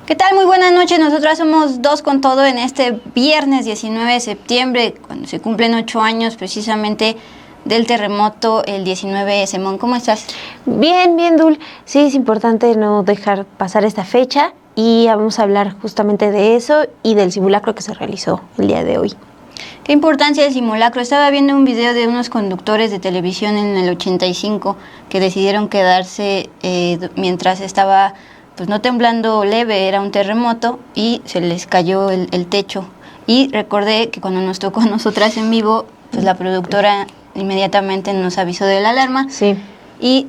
¿Qué tal? Muy buenas noches. Nosotras somos Dos con Todo en este viernes 19 de septiembre, cuando se cumplen 8 años precisamente del terremoto, el 19. Simón, ¿cómo estás? Bien, Dul. Sí, es importante no dejar pasar esta fecha y vamos a hablar justamente de eso y del simulacro que se realizó el día de hoy. ¿Qué importancia del simulacro? Estaba viendo un video de unos conductores de televisión en el 85 que decidieron quedarse mientras estaba pues no temblando leve, era un terremoto y se les cayó el techo. Y recordé que cuando nos tocó a nosotras en vivo, pues la productora inmediatamente nos avisó de la alarma. Sí. Y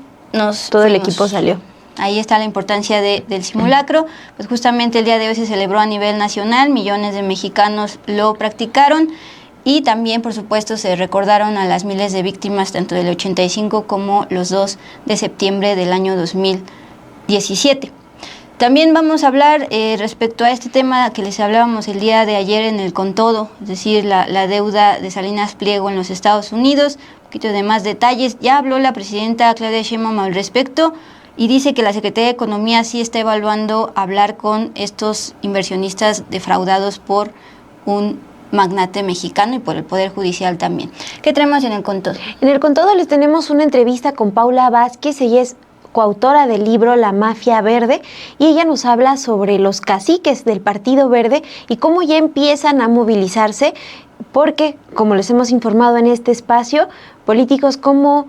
todo el equipo salió. Ahí está la importancia del simulacro. Pues justamente el día de hoy se celebró a nivel nacional, millones de mexicanos lo practicaron y también, por supuesto, se recordaron a las miles de víctimas tanto del 85 como los 2 de septiembre del año 2017. También vamos a hablar respecto a este tema que les hablábamos el día de ayer en el Con Todo, es decir, la deuda de Salinas Pliego en los Estados Unidos. Un poquito de más detalles. Ya habló la presidenta Claudia Sheinbaum al respecto y dice que la Secretaría de Economía sí está evaluando hablar con estos inversionistas defraudados por un magnate mexicano y por el Poder Judicial también. ¿Qué tenemos en el Con Todo? En el Con Todo les tenemos una entrevista con Paula Vázquez. Ella es coautora del libro La Mafia Verde, y ella nos habla sobre los caciques del Partido Verde y cómo ya empiezan a movilizarse, porque, como les hemos informado en este espacio, políticos como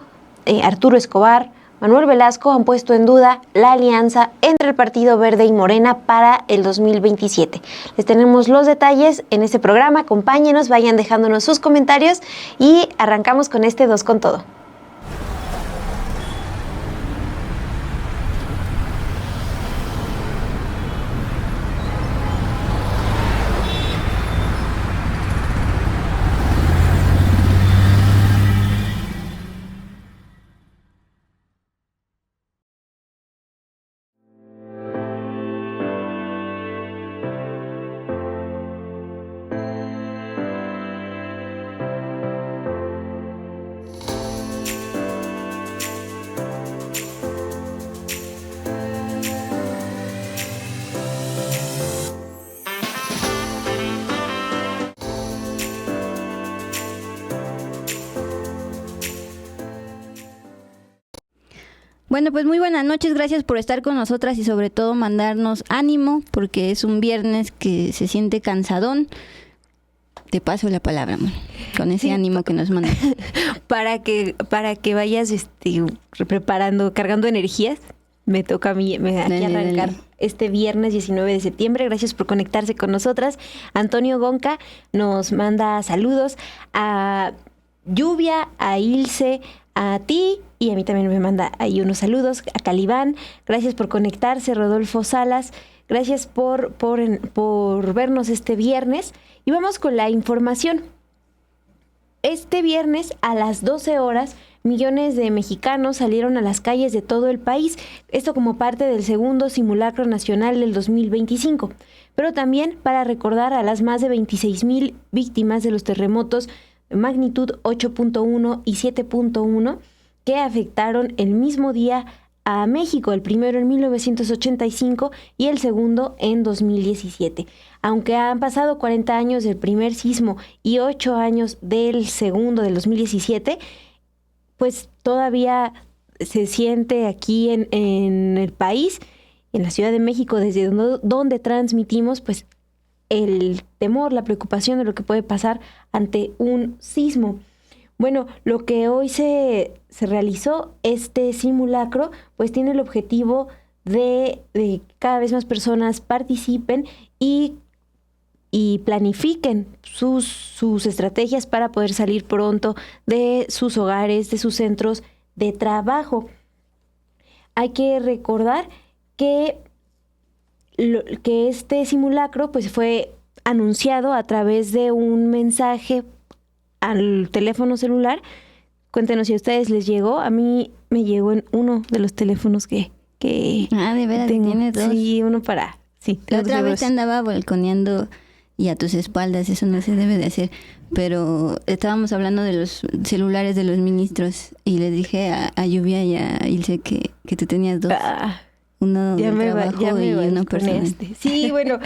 Arturo Escobar, Manuel Velasco han puesto en duda la alianza entre el Partido Verde y Morena para el 2027. Les tenemos los detalles en este programa. Acompáñenos, vayan dejándonos sus comentarios y arrancamos con este Dos con Todo. Bueno, pues muy buenas noches, gracias por estar con nosotras y sobre todo mandarnos ánimo, porque es un viernes que se siente cansadón. Te paso la palabra, amor, con ese ánimo que nos mandas. Para que vayas preparando, cargando energías. Me toca a mí aquí arrancar este viernes 19 de septiembre. Gracias por conectarse con nosotras. Antonio Gonca nos manda saludos a Lluvia, a Ilse, a ti, y a mí también me manda ahí unos saludos, a Calibán. Gracias por conectarse, Rodolfo Salas. Gracias por vernos este viernes. Y vamos con la información. Este viernes a las 12 horas, millones de mexicanos salieron a las calles de todo el país. Esto como parte del segundo simulacro nacional del 2025. Pero también para recordar a las más de 26,000 víctimas de los terremotos de magnitud 8.1 y 7.1 que afectaron el mismo día a México, el primero en 1985 y el segundo en 2017. Aunque han pasado 40 años del primer sismo y 8 años del segundo, del 2017, pues todavía se siente aquí en el país, en la Ciudad de México, desde donde transmitimos, pues el temor, la preocupación de lo que puede pasar ante un sismo. Bueno, lo que hoy se realizó, este simulacro, pues tiene el objetivo de que cada vez más personas participen y planifiquen sus estrategias para poder salir pronto de sus hogares, de sus centros de trabajo. Hay que recordar que este simulacro pues fue anunciado a través de un mensaje al teléfono celular. Cuéntenos si a ustedes les llegó. A mí me llegó en uno de los teléfonos que de veras tengo. ¿Tienes dos? Sí, uno para... Sí, la otra vez te andaba balconeando y a tus espaldas, eso no se debe de hacer. Pero estábamos hablando de los celulares de los ministros y les dije a Lluvia y a Ilse que tú tenías dos. uno de trabajo y uno personal. Sí, bueno,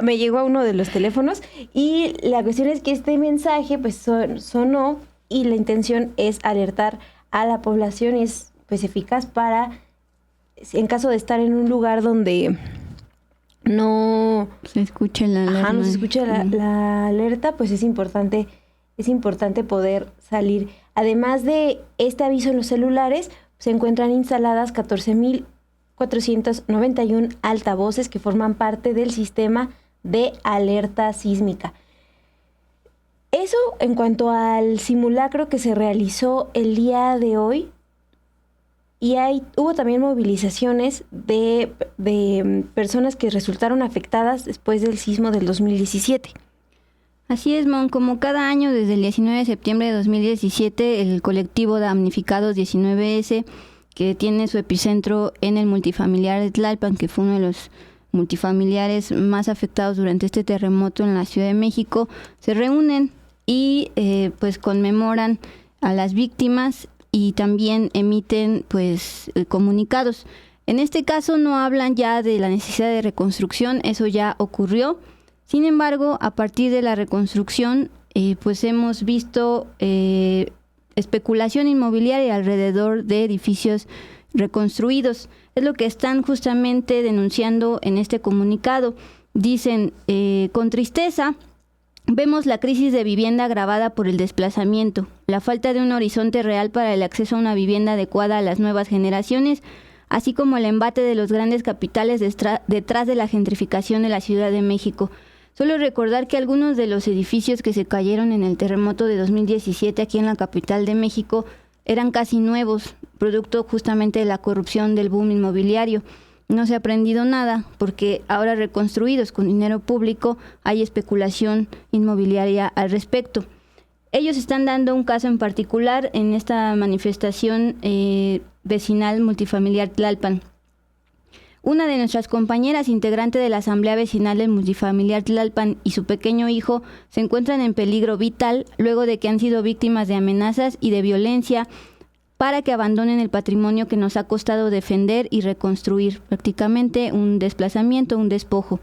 me llegó a uno de los teléfonos y la cuestión es que este mensaje pues sonó y la intención es alertar a la población y es pues eficaz para, en caso de estar en un lugar donde no se escuche la alerta, no se escucha la alerta, pues es importante poder salir. Además de este aviso en los celulares, se encuentran instaladas 14,491 altavoces que forman parte del sistema de alerta sísmica. Eso en cuanto al simulacro que se realizó el día de hoy. Y hubo también movilizaciones de personas que resultaron afectadas después del sismo del 2017. Así es, Mon. Como cada año, desde el 19 de septiembre de 2017, el colectivo Damnificados 19S, que tiene su epicentro en el multifamiliar de Tlalpan, que fue uno de los multifamiliares más afectados durante este terremoto en la Ciudad de México, se reúnen y pues conmemoran a las víctimas y también emiten pues comunicados. En este caso no hablan ya de la necesidad de reconstrucción, eso ya ocurrió. Sin embargo, a partir de la reconstrucción, pues hemos visto especulación inmobiliaria alrededor de edificios reconstruidos. Es lo que están justamente denunciando en este comunicado. Dicen, con tristeza, vemos la crisis de vivienda agravada por el desplazamiento, la falta de un horizonte real para el acceso a una vivienda adecuada a las nuevas generaciones, así como el embate de los grandes capitales detrás de la gentrificación de la Ciudad de México. Solo recordar que algunos de los edificios que se cayeron en el terremoto de 2017 aquí en la capital de México eran casi nuevos, producto justamente de la corrupción del boom inmobiliario. No se ha aprendido nada porque ahora reconstruidos con dinero público hay especulación inmobiliaria al respecto. Ellos están dando un caso en particular en esta manifestación vecinal multifamiliar Tlalpan. Una de nuestras compañeras, integrante de la Asamblea Vecinal del Multifamiliar Tlalpan, y su pequeño hijo se encuentran en peligro vital luego de que han sido víctimas de amenazas y de violencia para que abandonen el patrimonio que nos ha costado defender y reconstruir, prácticamente un desplazamiento, un despojo.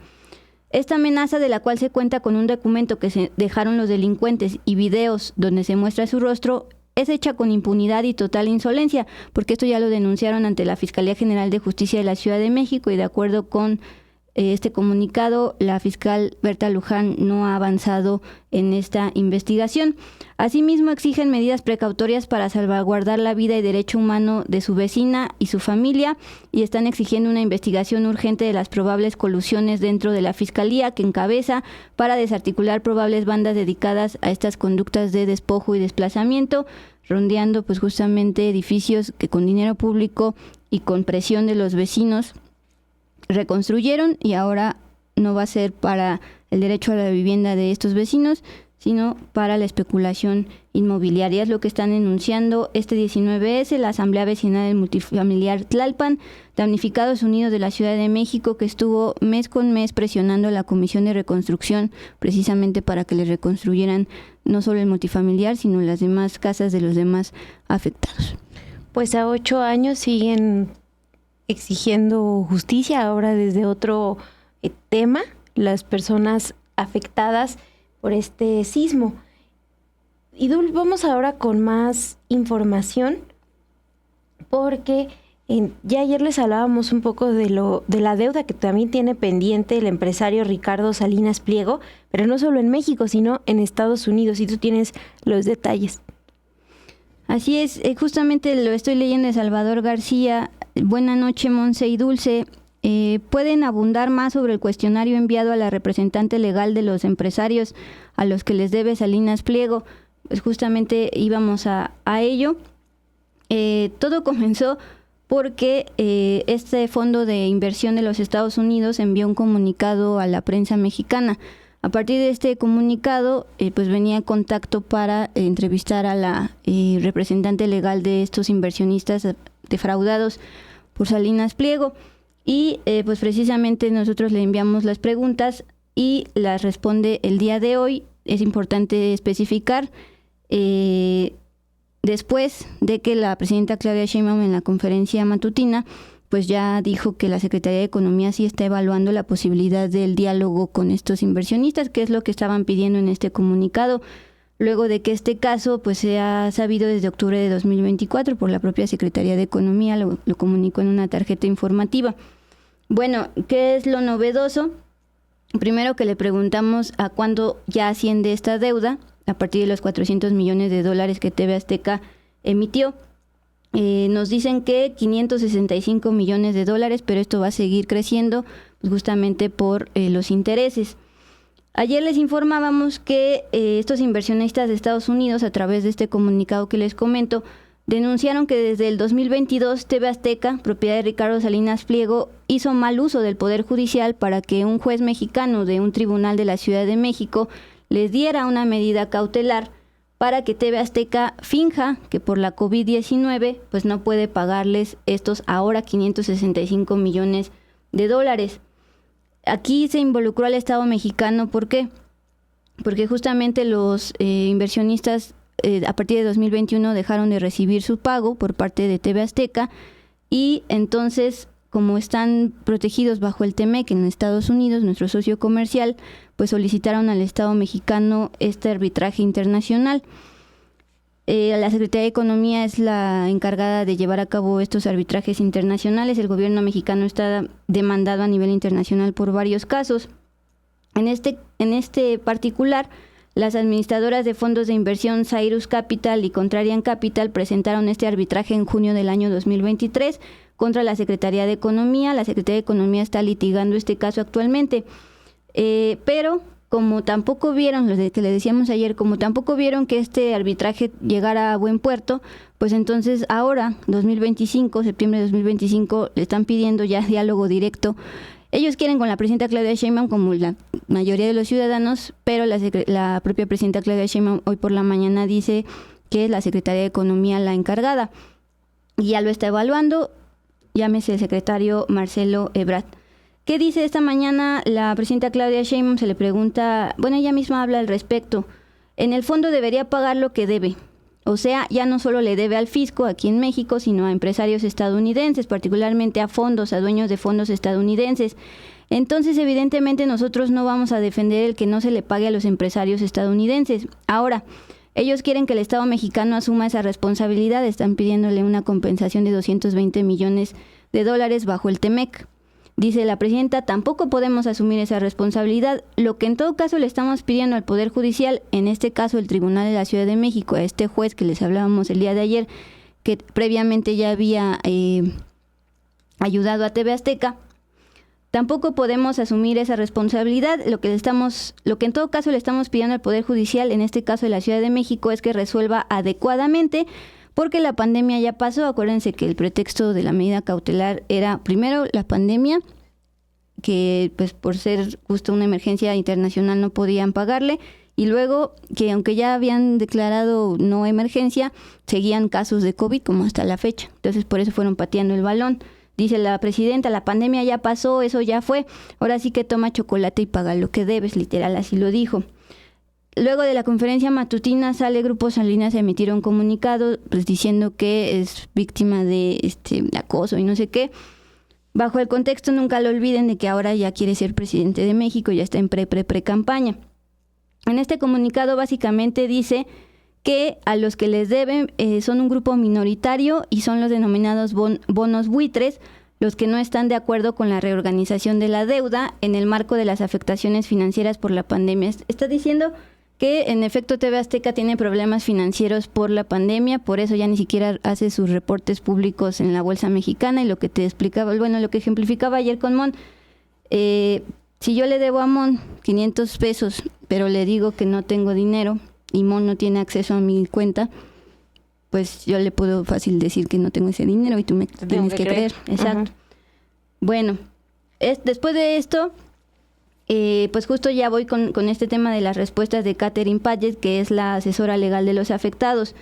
Esta amenaza, de la cual se cuenta con un documento que se dejaron los delincuentes y videos donde se muestra su rostro, es hecha con impunidad y total insolencia, porque esto ya lo denunciaron ante la Fiscalía General de Justicia de la Ciudad de México y de acuerdo con este comunicado, la fiscal Berta Luján no ha avanzado en esta investigación. Asimismo, exigen medidas precautorias para salvaguardar la vida y derecho humano de su vecina y su familia y están exigiendo una investigación urgente de las probables colusiones dentro de la fiscalía que encabeza para desarticular probables bandas dedicadas a estas conductas de despojo y desplazamiento, rondeando pues justamente edificios que con dinero público y con presión de los vecinos reconstruyeron y ahora no va a ser para el derecho a la vivienda de estos vecinos, sino para la especulación inmobiliaria. Es lo que están denunciando este 19S, la Asamblea Vecinal del Multifamiliar Tlalpan, Damnificados Unidos de la Ciudad de México, que estuvo mes con mes presionando a la Comisión de Reconstrucción precisamente para que les reconstruyeran no solo el multifamiliar, sino las demás casas de los demás afectados. Pues a 8 años siguen exigiendo justicia, ahora desde otro tema, las personas afectadas por este sismo. Y Dul, vamos ahora con más información, porque ya ayer les hablábamos un poco de la deuda que también tiene pendiente el empresario Ricardo Salinas Pliego, pero no solo en México, sino en Estados Unidos, y tú tienes los detalles. Así es, justamente lo estoy leyendo de Salvador García. Buenas noches, Monse y Dulce. ¿Pueden abundar más sobre el cuestionario enviado a la representante legal de los empresarios a los que les debe Salinas Pliego? Pues justamente íbamos a ello. Todo comenzó porque este fondo de inversión de los Estados Unidos envió un comunicado a la prensa mexicana. A partir de este comunicado, pues venía contacto para entrevistar a la representante legal de estos inversionistas defraudados por Salinas Pliego. Y pues precisamente nosotros le enviamos las preguntas y las responde el día de hoy. Es importante especificar, después de que la presidenta Claudia Sheinbaum en la conferencia matutina pues ya dijo que la Secretaría de Economía sí está evaluando la posibilidad del diálogo con estos inversionistas, que es lo que estaban pidiendo en este comunicado, luego de que este caso pues se ha sabido desde octubre de 2024 por la propia Secretaría de Economía, lo comunicó en una tarjeta informativa. Bueno, ¿qué es lo novedoso? Primero que le preguntamos a cuándo ya asciende esta deuda, a partir de los $400 millones que TV Azteca emitió. Nos dicen que $565 millones, pero esto va a seguir creciendo pues justamente por los intereses. Ayer les informábamos que estos inversionistas de Estados Unidos, a través de este comunicado que les comento, denunciaron que desde el 2022 TV Azteca, propiedad de Ricardo Salinas Pliego, hizo mal uso del Poder Judicial para que un juez mexicano de un tribunal de la Ciudad de México les diera una medida cautelar para que TV Azteca finja que por la COVID-19 pues no puede pagarles estos ahora $565 millones. Aquí se involucró al Estado mexicano, ¿por qué? Porque justamente los inversionistas a partir de 2021 dejaron de recibir su pago por parte de TV Azteca y entonces, como están protegidos bajo el TEMEC en Estados Unidos, nuestro socio comercial, pues solicitaron al Estado mexicano este arbitraje internacional. La Secretaría de Economía es la encargada de llevar a cabo estos arbitrajes internacionales. El gobierno mexicano está demandado a nivel internacional por varios casos. En este particular, las administradoras de fondos de inversión Cyrus Capital y Contrarian Capital presentaron este arbitraje en junio del año 2023 contra la Secretaría de Economía. La Secretaría de Economía está litigando este caso actualmente. Pero como tampoco vieron, lo que le decíamos ayer, como tampoco vieron que este arbitraje llegara a buen puerto, pues entonces ahora, septiembre de 2025, le están pidiendo ya diálogo directo. Ellos quieren con la presidenta Claudia Sheinbaum, como la mayoría de los ciudadanos, pero la propia presidenta Claudia Sheinbaum hoy por la mañana dice que es la Secretaría de Economía la encargada. Y ya lo está evaluando, llámese el secretario Marcelo Ebrard. ¿Qué dice esta mañana la presidenta Claudia Sheinbaum? Se le pregunta, bueno, ella misma habla al respecto. En el fondo debería pagar lo que debe. O sea, ya no solo le debe al fisco aquí en México, sino a empresarios estadounidenses, particularmente a fondos, a dueños de fondos estadounidenses. Entonces, evidentemente, nosotros no vamos a defender el que no se le pague a los empresarios estadounidenses. Ahora, ellos quieren que el Estado mexicano asuma esa responsabilidad. Están pidiéndole una compensación de $220 millones bajo el TEMEC. Dice la presidenta, tampoco podemos asumir esa responsabilidad. Lo que en todo caso le estamos pidiendo al Poder Judicial, en este caso el Tribunal de la Ciudad de México, a este juez que les hablábamos el día de ayer, que previamente ya había ayudado a TV Azteca, tampoco podemos asumir esa responsabilidad. Lo que en todo caso le estamos pidiendo al Poder Judicial, en este caso de la Ciudad de México, es que resuelva adecuadamente, porque la pandemia ya pasó. Acuérdense que el pretexto de la medida cautelar era primero la pandemia, que pues por ser justo una emergencia internacional no podían pagarle, y luego que aunque ya habían declarado no emergencia, seguían casos de COVID como hasta la fecha. Entonces por eso fueron pateando el balón. Dice la presidenta, la pandemia ya pasó, eso ya fue, ahora sí que toma chocolate y paga lo que debes, literal, así lo dijo. Luego de la conferencia matutina sale Grupo Salinas a emitir un comunicado pues diciendo que es víctima de acoso y no sé qué. Bajo el contexto, nunca lo olviden, de que ahora ya quiere ser presidente de México, ya está en pre-campaña. En este comunicado básicamente dice que a los que les deben son un grupo minoritario y son los denominados bonos buitres, los que no están de acuerdo con la reorganización de la deuda en el marco de las afectaciones financieras por la pandemia. Está diciendo que en efecto TV Azteca tiene problemas financieros por la pandemia, por eso ya ni siquiera hace sus reportes públicos en la Bolsa Mexicana, y lo que te explicaba, bueno, lo que ejemplificaba ayer con Mon, si yo le debo a Mon 500 pesos, pero le digo que no tengo dinero y Mon no tiene acceso a mi cuenta, pues yo le puedo fácil decir que no tengo ese dinero y tú me tienes que creer. Exacto. Bueno, después de esto, pues justo ya voy con este tema de las respuestas de Catherine Paget, que es la asesora legal de los afectados,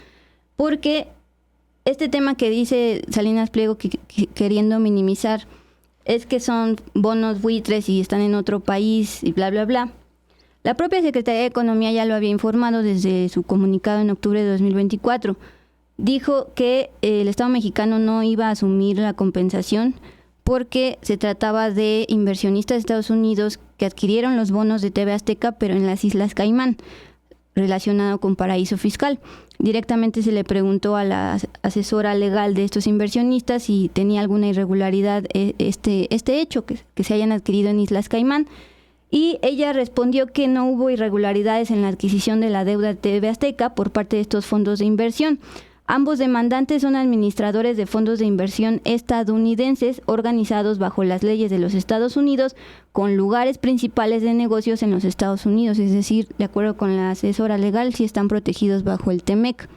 porque este tema que dice Salinas Pliego queriendo minimizar es que son bonos buitres y están en otro país y bla, bla, bla. La propia Secretaría de Economía ya lo había informado desde su comunicado en octubre de 2024. Dijo que el Estado mexicano no iba a asumir la compensación porque se trataba de inversionistas de Estados Unidos que adquirieron los bonos de TV Azteca, pero en las Islas Caimán, relacionado con paraíso fiscal. Directamente se le preguntó a la asesora legal de estos inversionistas si tenía alguna irregularidad este hecho, que se hayan adquirido en Islas Caimán, y ella respondió que no hubo irregularidades en la adquisición de la deuda de TV Azteca por parte de estos fondos de inversión. Ambos demandantes son administradores de fondos de inversión estadounidenses organizados bajo las leyes de los Estados Unidos con lugares principales de negocios en los Estados Unidos, es decir, de acuerdo con la asesora legal, sí están protegidos bajo el TEMEC.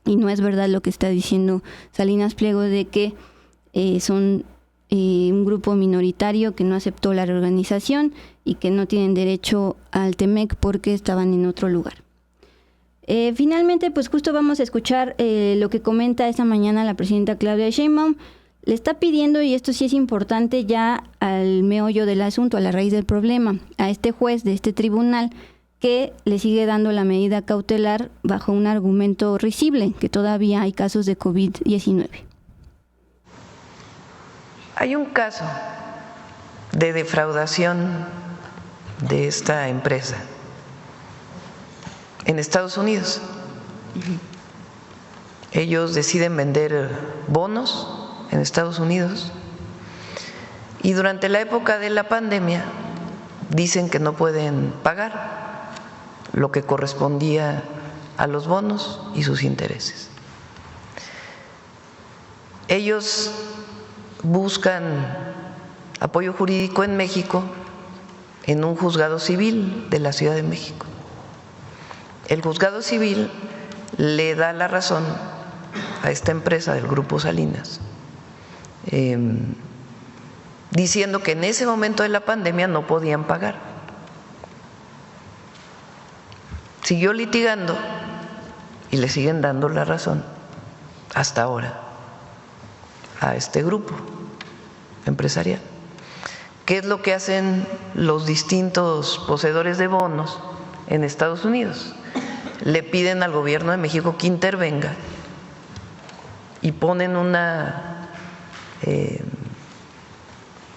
Y no es verdad lo que está diciendo Salinas Pliego de que son un grupo minoritario que no aceptó la reorganización y que no tienen derecho al TEMEC porque estaban en otro lugar. Finalmente, pues justo vamos a escuchar lo que comenta esta mañana la presidenta Claudia Sheinbaum. Le está pidiendo, y esto sí es importante, ya al meollo del asunto, a la raíz del problema, a este juez de este tribunal que le sigue dando la medida cautelar bajo un argumento risible, que todavía hay casos de COVID-19. Hay un caso de defraudación de esta empresa en Estados Unidos. Ellos deciden vender bonos en Estados Unidos y durante la época de la pandemia dicen que no pueden pagar lo que correspondía a los bonos y sus intereses. Ellos buscan apoyo jurídico en México en un juzgado civil de la Ciudad de México. El juzgado civil le da la razón a esta empresa del Grupo Salinas, diciendo que en ese momento de la pandemia no podían pagar. Siguió litigando y le siguen dando la razón hasta ahora a este grupo empresarial. ¿Qué es lo que hacen los distintos poseedores de bonos en Estados Unidos? Le piden al gobierno de México que intervenga y ponen una,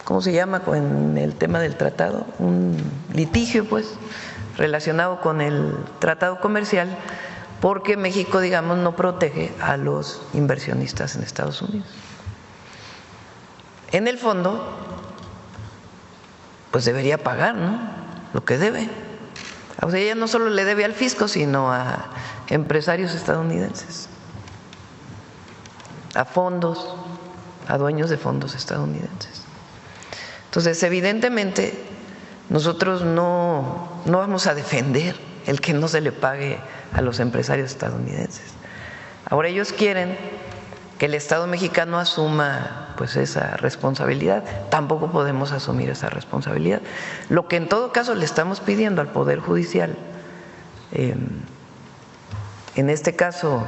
¿cómo se llama en el tema del tratado? Un litigio, pues, relacionado con el tratado comercial, porque México, digamos, no protege a los inversionistas en Estados Unidos. En el fondo, pues debería pagar, ¿no?, lo que debe. O sea, ella no solo le debe al fisco, sino a empresarios estadounidenses, a fondos, a dueños de fondos estadounidenses. Entonces, evidentemente, nosotros no vamos a defender el que no se le pague a los empresarios estadounidenses. Ahora ellos quieren que el Estado mexicano asuma pues esa responsabilidad. Tampoco podemos asumir esa responsabilidad. Lo que en todo caso le estamos pidiendo al Poder Judicial, en este caso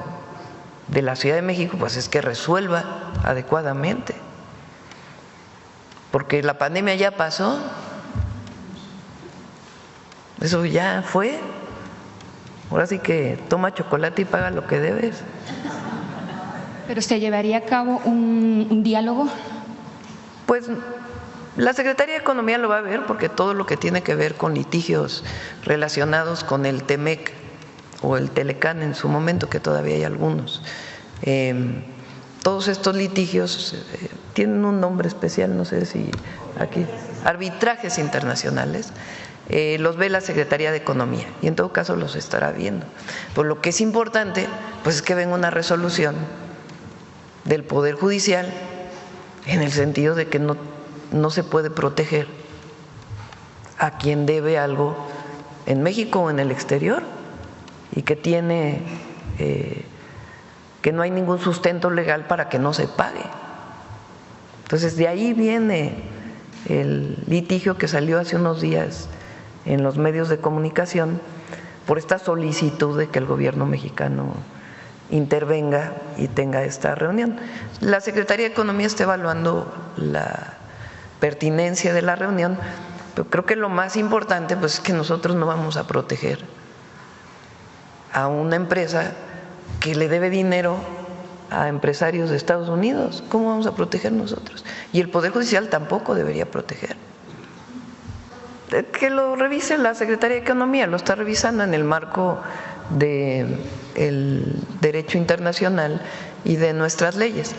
de la Ciudad de México, pues es que resuelva adecuadamente, porque la pandemia ya pasó, eso ya fue. Ahora sí que toma chocolate y paga lo que debes. ¿Pero se llevaría a cabo un diálogo? Pues la Secretaría de Economía lo va a ver, porque todo lo que tiene que ver con litigios relacionados con el TEMEC o el Telecán en su momento, que todavía hay algunos, todos estos litigios tienen un nombre especial, no sé si aquí, arbitrajes internacionales, los ve la Secretaría de Economía y en todo caso los estará viendo. Por lo que es importante, pues es que venga una resolución del Poder Judicial en el sentido de que no se puede proteger a quien debe algo en México o en el exterior y que tiene que no hay ningún sustento legal para que no se pague. Entonces de ahí viene el litigio que salió hace unos días en los medios de comunicación por esta solicitud de que el gobierno mexicano intervenga y tenga esta reunión. La Secretaría de Economía está evaluando la pertinencia de la reunión, pero creo que lo más importante pues es que nosotros no vamos a proteger a una empresa que le debe dinero a empresarios de Estados Unidos. ¿Cómo vamos a proteger nosotros? Y el Poder Judicial tampoco debería proteger. Que lo revise la Secretaría de Economía, lo está revisando en el marco del derecho internacional y de nuestras leyes.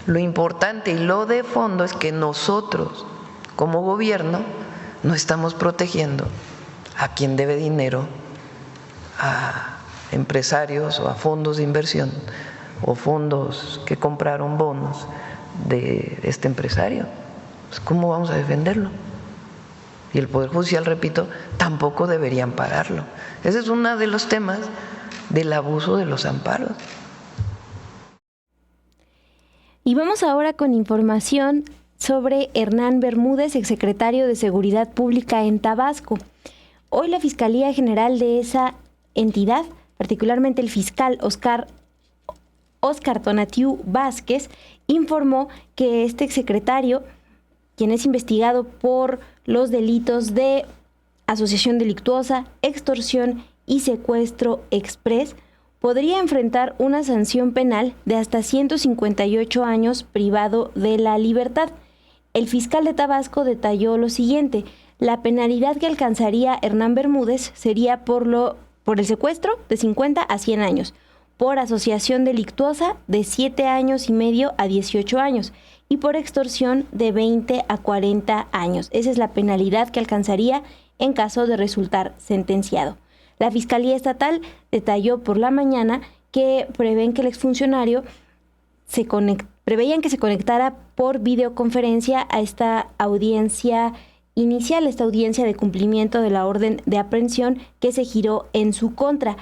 Lo importante y lo de fondo es que nosotros, como gobierno, no estamos protegiendo a quien debe dinero, a empresarios o a fondos de inversión o fondos que compraron bonos de este empresario. Pues, ¿cómo vamos a defenderlo? Y el Poder Judicial, repito, tampoco debería ampararlo. Ese es uno de los temas del abuso de los amparos. Y vamos ahora con información sobre Hernán Bermúdez, exsecretario de Seguridad Pública en Tabasco. Hoy la Fiscalía General de esa entidad, particularmente el fiscal Óscar Tonatiu Vázquez, informó que este exsecretario, quien es investigado por los delitos de asociación delictuosa, extorsión y secuestro exprés, podría enfrentar una sanción penal de hasta 158 años privado de la libertad. El fiscal de Tabasco detalló lo siguiente: la penalidad que alcanzaría Hernán Bermúdez sería por el secuestro de 50 a 100 años, por asociación delictuosa de 7 años y medio a 18 años y por extorsión de 20 a 40 años. Esa es la penalidad que alcanzaría en caso de resultar sentenciado. La Fiscalía Estatal detalló por la mañana que preveían que el exfuncionario preveían que se conectara por videoconferencia a esta audiencia inicial, esta audiencia de cumplimiento de la orden de aprehensión que se giró en su contra,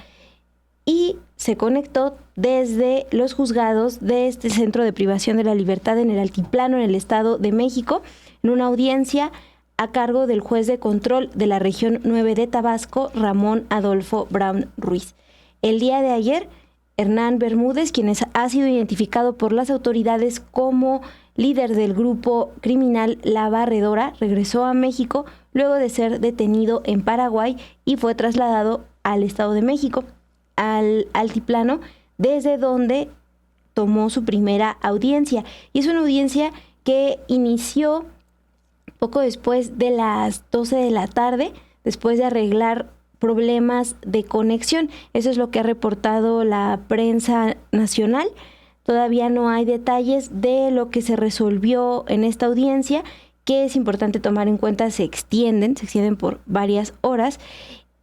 y se conectó desde los juzgados de este centro de privación de la libertad en el Altiplano, en el Estado de México, en una audiencia a cargo del juez de control de la región 9 de Tabasco, Ramón Adolfo Brown Ruiz. El día de ayer, Hernán Bermúdez, quien ha sido identificado por las autoridades como líder del grupo criminal La Barredora, regresó a México luego de ser detenido en Paraguay y fue trasladado al Estado de México, al Altiplano, desde donde tomó su primera audiencia. Y es una audiencia que inició poco después de las 12 de la tarde, después de arreglar problemas de conexión. Eso es lo que ha reportado la prensa nacional. Todavía no hay detalles de lo que se resolvió en esta audiencia, que es importante tomar en cuenta, se extienden por varias horas.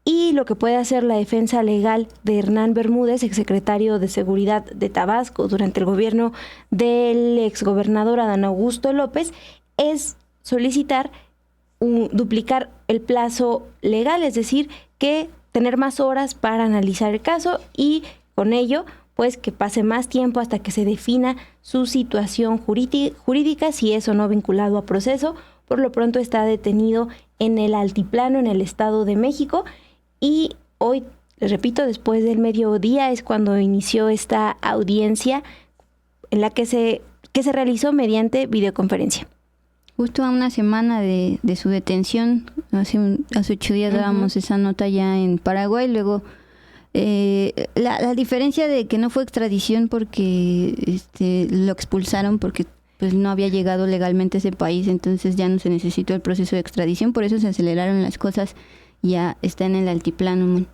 Y lo que puede hacer la defensa legal de Hernán Bermúdez, exsecretario de Seguridad de Tabasco durante el gobierno del exgobernador Adán Augusto López, es solicitar duplicar el plazo legal, es decir, que tener más horas para analizar el caso y con ello, pues que pase más tiempo hasta que se defina su situación jurídica, si es o no vinculado a proceso. Por lo pronto está detenido en el Altiplano, en el Estado de México, y hoy, les repito, después del mediodía es cuando inició esta audiencia en la que se realizó mediante videoconferencia. Justo a una semana de su detención, hace 8 días dábamos esa nota ya en Paraguay. Luego la diferencia de que no fue extradición porque lo expulsaron porque pues no había llegado legalmente a ese país, entonces ya no se necesitó el proceso de extradición, por eso se aceleraron las cosas, ya está en el altiplano.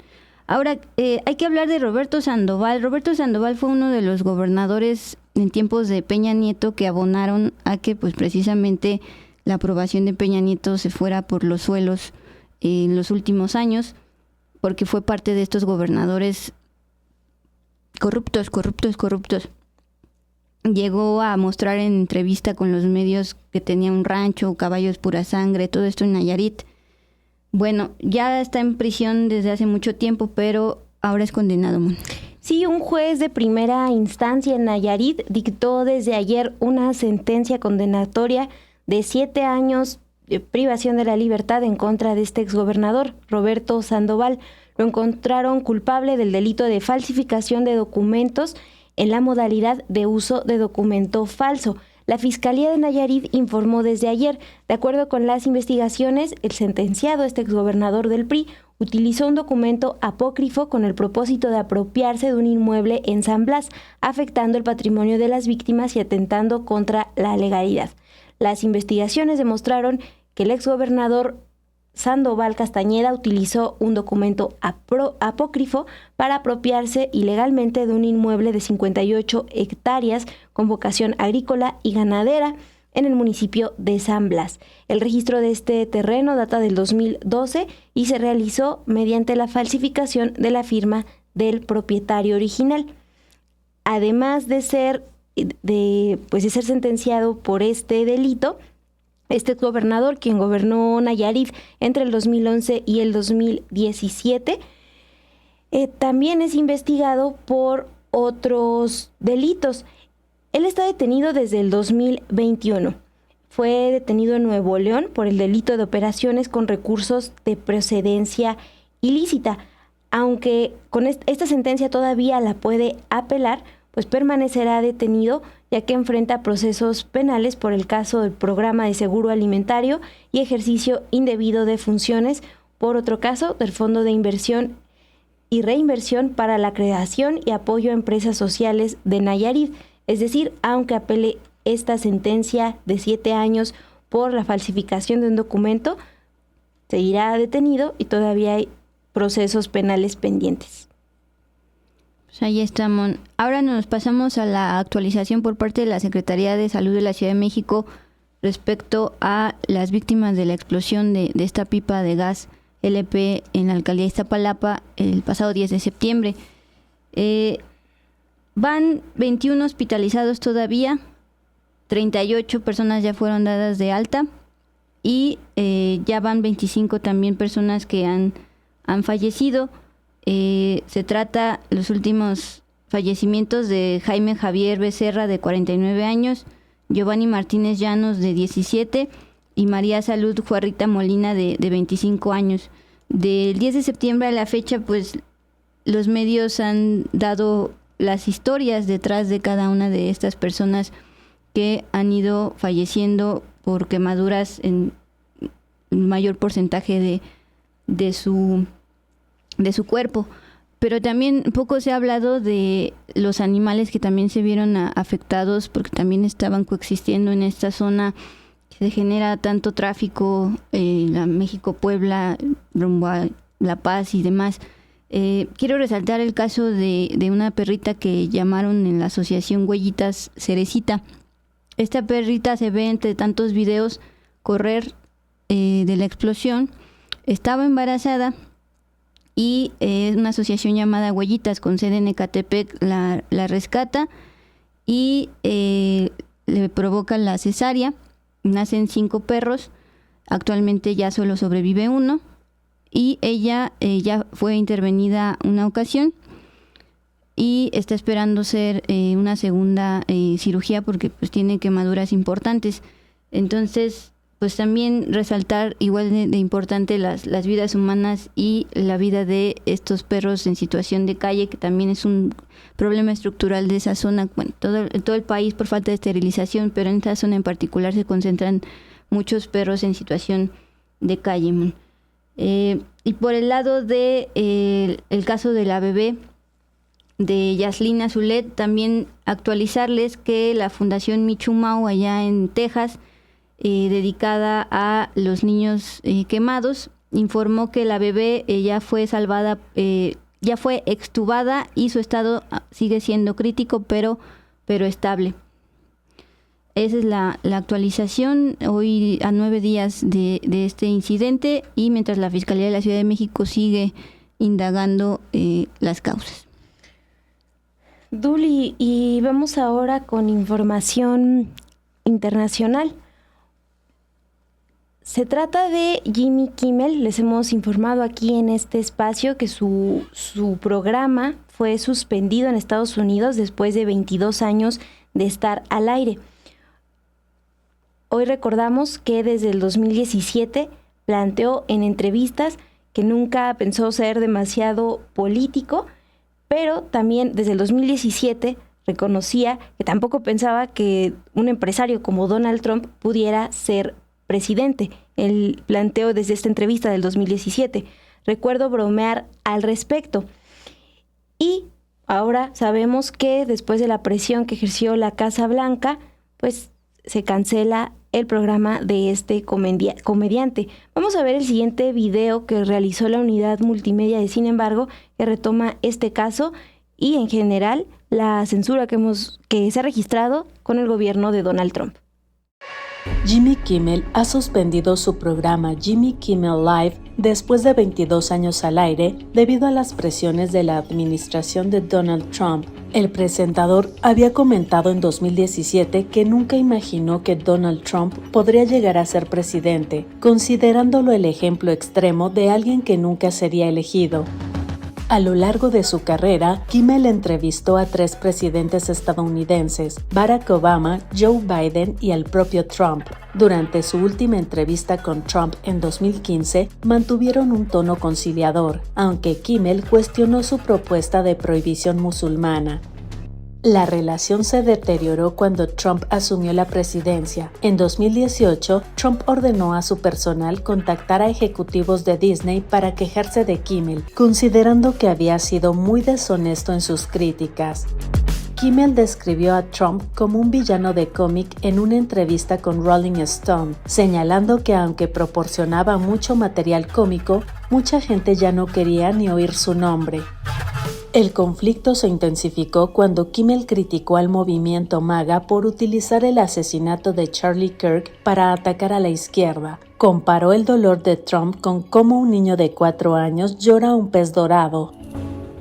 Ahora, hay que hablar de Roberto Sandoval. Roberto Sandoval fue uno de los gobernadores en tiempos de Peña Nieto que abonaron a que pues precisamente la aprobación de Peña Nieto se fuera por los suelos en los últimos años, porque fue parte de estos gobernadores corruptos. Llegó a mostrar en entrevista con los medios que tenía un rancho, caballos pura sangre, todo esto en Nayarit. Bueno, ya está en prisión desde hace mucho tiempo, pero ahora es condenado. Sí, un juez de primera instancia en Nayarit dictó desde ayer una sentencia condenatoria de 7 años de privación de la libertad en contra de este exgobernador, Roberto Sandoval. Lo encontraron culpable del delito de falsificación de documentos en la modalidad de uso de documento falso. La Fiscalía de Nayarit informó desde ayer, de acuerdo con las investigaciones, el sentenciado, este exgobernador del PRI, utilizó un documento apócrifo con el propósito de apropiarse de un inmueble en San Blas, afectando el patrimonio de las víctimas y atentando contra la legalidad. Las investigaciones demostraron que el exgobernador Sandoval Castañeda utilizó un documento apócrifo para apropiarse ilegalmente de un inmueble de 58 hectáreas con vocación agrícola y ganadera en el municipio de San Blas. El registro de este terreno data del 2012 y se realizó mediante la falsificación de la firma del propietario original. Además de ser sentenciado por este delito, este gobernador, quien gobernó Nayarit entre el 2011 y el 2017, también es investigado por otros delitos. Él está detenido desde el 2021. Fue detenido en Nuevo León por el delito de operaciones con recursos de procedencia ilícita. Aunque con esta sentencia todavía la puede apelar, pues permanecerá detenido, ya que enfrenta procesos penales por el caso del programa de seguro alimentario y ejercicio indebido de funciones, por otro caso del Fondo de Inversión y Reinversión para la Creación y Apoyo a Empresas Sociales de Nayarit. Es decir, aunque apele esta sentencia de 7 años por la falsificación de un documento, seguirá detenido y todavía hay procesos penales pendientes. Pues ahí estamos. Ahora nos pasamos a la actualización por parte de la Secretaría de Salud de la Ciudad de México respecto a las víctimas de la explosión de esta pipa de gas LP en la alcaldía de Iztapalapa el pasado 10 de septiembre. Van 21 hospitalizados todavía, 38 personas ya fueron dadas de alta y ya van 25 también personas que han fallecido. Se trata los últimos fallecimientos de Jaime Javier Becerra, de 49 años, Giovanni Martínez Llanos, de 17, y María Salud Juarrita Molina, de 25 años. Del 10 de septiembre a la fecha, pues los medios han dado las historias detrás de cada una de estas personas que han ido falleciendo por quemaduras en mayor porcentaje de su cuerpo. Pero también poco se ha hablado de los animales que también se vieron afectados, porque también estaban coexistiendo en esta zona. Se genera tanto tráfico, la México-Puebla, rumbo a La Paz y demás. Quiero resaltar el caso de una perrita que llamaron en la asociación Huellitas Cerecita. Esta perrita se ve entre tantos videos correr de la explosión. Estaba embarazada y una asociación llamada Huellitas, con sede en Ecatepec, la rescata y le provoca la cesárea. Nacen 5 perros, actualmente ya solo sobrevive uno, y ella ya fue intervenida una ocasión y está esperando ser una segunda cirugía, porque pues tiene quemaduras importantes. Entonces, pues también resaltar igual de importante las vidas humanas y la vida de estos perros en situación de calle, que también es un problema estructural de esa zona. Bueno, todo el país por falta de esterilización, pero en esta zona en particular se concentran muchos perros en situación de calle. Y por el lado de el caso de la bebé de Yaslina Zulet, también actualizarles que la Fundación Michumau, allá en Texas, dedicada a los niños quemados, informó que la bebé ya fue salvada, ya fue extubada y su estado sigue siendo crítico, pero estable. Esa es la actualización hoy, a 9 días de este incidente, y mientras la Fiscalía de la Ciudad de México sigue indagando las causas. Duli, y vamos ahora con información internacional. Se trata de Jimmy Kimmel. Les hemos informado aquí en este espacio que su programa fue suspendido en Estados Unidos después de 22 años de estar al aire. Hoy recordamos que desde el 2017 planteó en entrevistas que nunca pensó ser demasiado político, pero también desde el 2017 reconocía que tampoco pensaba que un empresario como Donald Trump pudiera ser presidente. El planteo desde esta entrevista del 2017. Recuerdo bromear al respecto. Y ahora sabemos que después de la presión que ejerció la Casa Blanca, pues se cancela el programa de este comediante. Vamos a ver el siguiente video que realizó la unidad multimedia de Sin embargo, que retoma este caso y en general la censura que se ha registrado con el gobierno de Donald Trump. Jimmy Kimmel ha suspendido su programa Jimmy Kimmel Live después de 22 años al aire debido a las presiones de la administración de Donald Trump. El presentador había comentado en 2017 que nunca imaginó que Donald Trump podría llegar a ser presidente, considerándolo el ejemplo extremo de alguien que nunca sería elegido. A lo largo de su carrera, Kimmel entrevistó a 3 presidentes estadounidenses, Barack Obama, Joe Biden y al propio Trump. Durante su última entrevista con Trump en 2015, mantuvieron un tono conciliador, aunque Kimmel cuestionó su propuesta de prohibición musulmana. La relación se deterioró cuando Trump asumió la presidencia. En 2018, Trump ordenó a su personal contactar a ejecutivos de Disney para quejarse de Kimmel, considerando que había sido muy deshonesto en sus críticas. Kimmel describió a Trump como un villano de cómic en una entrevista con Rolling Stone, señalando que aunque proporcionaba mucho material cómico, mucha gente ya no quería ni oír su nombre. El conflicto se intensificó cuando Kimmel criticó al movimiento MAGA por utilizar el asesinato de Charlie Kirk para atacar a la izquierda. Comparó el dolor de Trump con cómo un niño de 4 años llora a un pez dorado.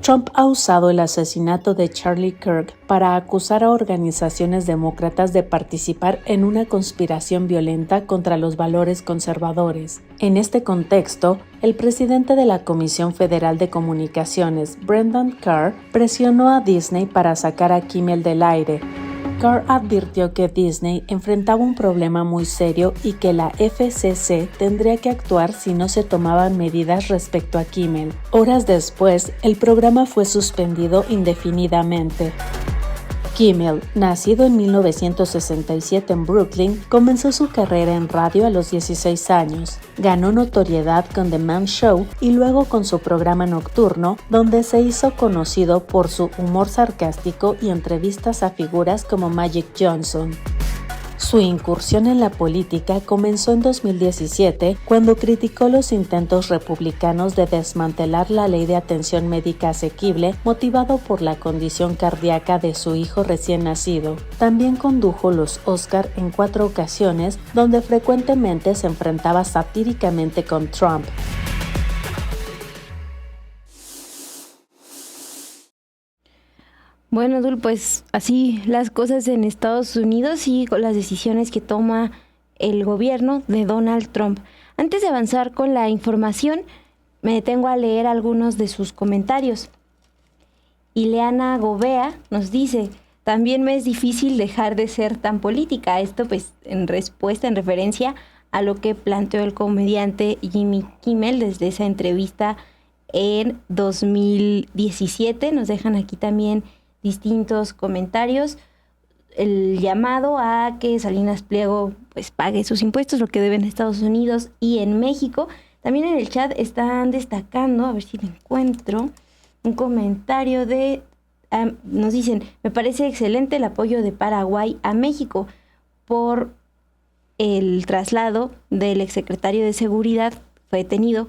Trump ha usado el asesinato de Charlie Kirk para acusar a organizaciones demócratas de participar en una conspiración violenta contra los valores conservadores. En este contexto, el presidente de la Comisión Federal de Comunicaciones, Brendan Carr, presionó a Disney para sacar a Kimmel del aire. Carr advirtió que Disney enfrentaba un problema muy serio y que la FCC tendría que actuar si no se tomaban medidas respecto a Kimmel. Horas después, el programa fue suspendido indefinidamente. Kimmel, nacido en 1967 en Brooklyn, comenzó su carrera en radio a los 16 años. Ganó notoriedad con The Man Show y luego con su programa nocturno, donde se hizo conocido por su humor sarcástico y entrevistas a figuras como Magic Johnson. Su incursión en la política comenzó en 2017 cuando criticó los intentos republicanos de desmantelar la ley de atención médica asequible motivado por la condición cardíaca de su hijo recién nacido. También condujo los Oscar en 4 ocasiones donde frecuentemente se enfrentaba satíricamente con Trump. Bueno, Dul, pues así las cosas en Estados Unidos y con las decisiones que toma el gobierno de Donald Trump. Antes de avanzar con la información, me detengo a leer algunos de sus comentarios. Ileana Gobea nos dice: también me es difícil dejar de ser tan política. Esto pues en referencia a lo que planteó el comediante Jimmy Kimmel desde esa entrevista en 2017. Nos dejan aquí también distintos comentarios, el llamado a que Salinas Pliego pues pague sus impuestos, lo que deben en Estados Unidos y en México. También en el chat están destacando, a ver si lo encuentro, un comentario de, nos dicen: me parece excelente el apoyo de Paraguay a México por el traslado del exsecretario de Seguridad. Fue detenido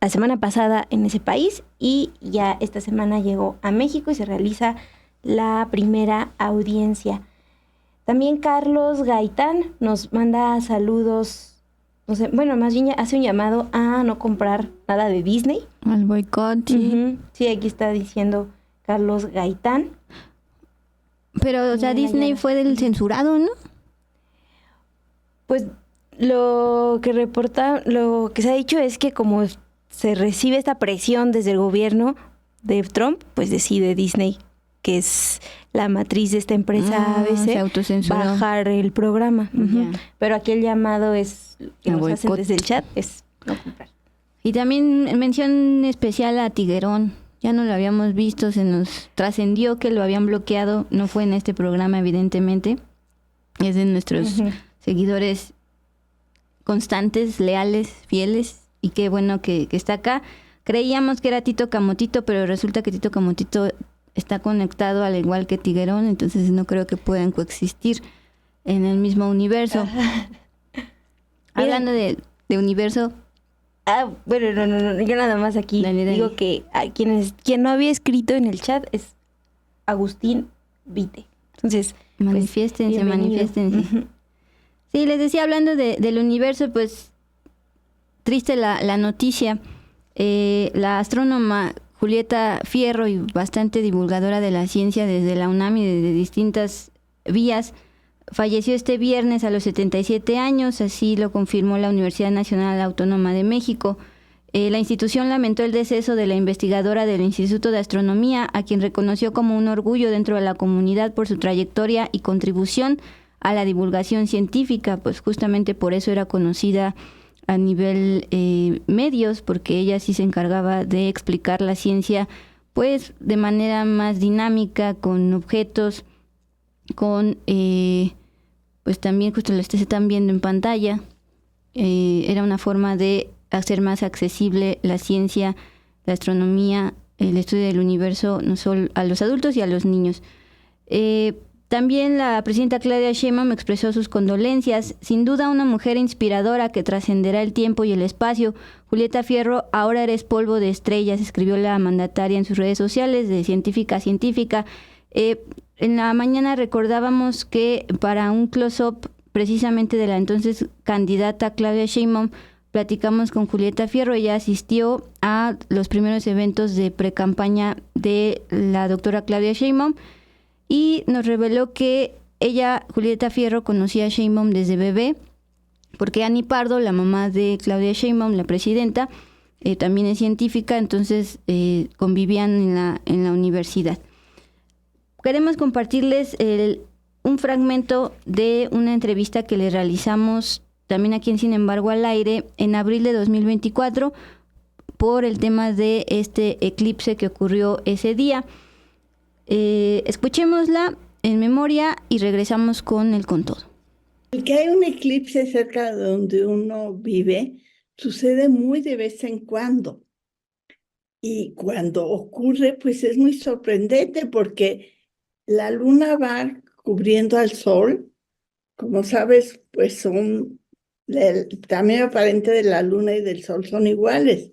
la semana pasada en ese país y ya esta semana llegó a México y se realiza la primera audiencia. También Carlos Gaitán nos manda saludos, no sé, bueno, más bien hace un llamado a no comprar nada de Disney. Al boicot, sí. Sí, aquí está diciendo Carlos Gaitán. Pero, o sea, Disney fue del censurado, ¿no? Pues lo que se ha dicho es que como se recibe esta presión desde el gobierno de Trump, pues decide Disney, que es la matriz de esta empresa ABC, bajar el programa. Pero aquí el llamado es que nos hacen desde el chat es no comprar. Y también mención especial a Tiguerón. Ya no lo habíamos visto, se nos trascendió que lo habían bloqueado. No fue en este programa, evidentemente. Es de nuestros seguidores constantes, leales, fieles. Y qué bueno que está acá. Creíamos que era Tito Camotito, pero resulta que Tito Camotito está conectado al igual que Tiguerón, entonces no creo que puedan coexistir en el mismo universo. Hablando de universo. Bueno, no, yo nada más aquí digo que quien no había escrito en el chat es Agustín Vite. Entonces, manifiéstense. Uh-huh. Sí, les decía, hablando del universo, pues triste la noticia. La astrónoma Julieta Fierro, y bastante divulgadora de la ciencia desde la UNAM y de distintas vías, falleció este viernes a los 77 años, así lo confirmó la Universidad Nacional Autónoma de México. La institución lamentó el deceso de la investigadora del Instituto de Astronomía, a quien reconoció como un orgullo dentro de la comunidad por su trayectoria y contribución a la divulgación científica, pues justamente por eso era conocida a nivel medios, porque ella sí se encargaba de explicar la ciencia pues de manera más dinámica, con objetos, con pues también justo lo están viendo en pantalla. Era una forma de hacer más accesible la ciencia, la astronomía, el estudio del universo, no solo a los adultos y a los niños. También la presidenta Claudia Sheinbaum expresó sus condolencias. Sin duda una mujer inspiradora que trascenderá el tiempo y el espacio. Julieta Fierro, ahora eres polvo de estrellas, escribió la mandataria en sus redes sociales de Científica a Científica. En la mañana recordábamos que para un close-up precisamente de la entonces candidata Claudia Sheinbaum, platicamos con Julieta Fierro. Ella asistió a los primeros eventos de precampaña de la doctora Claudia Sheinbaum y nos reveló que ella, Julieta Fierro, conocía a Sheinbaum desde bebé, porque Annie Pardo, la mamá de Claudia Sheinbaum, la presidenta, también es científica, entonces convivían en la universidad. Queremos compartirles un fragmento de una entrevista que le realizamos también aquí en Sin embargo al aire en abril de 2024 por el tema de este eclipse que ocurrió ese día. Escuchémosla en memoria y regresamos con el con todo. El que hay un eclipse cerca de donde uno vive sucede muy de vez en cuando. Y cuando ocurre, pues es muy sorprendente porque la luna va cubriendo al sol. Como sabes, pues el tamaño aparente de la luna y del sol son iguales.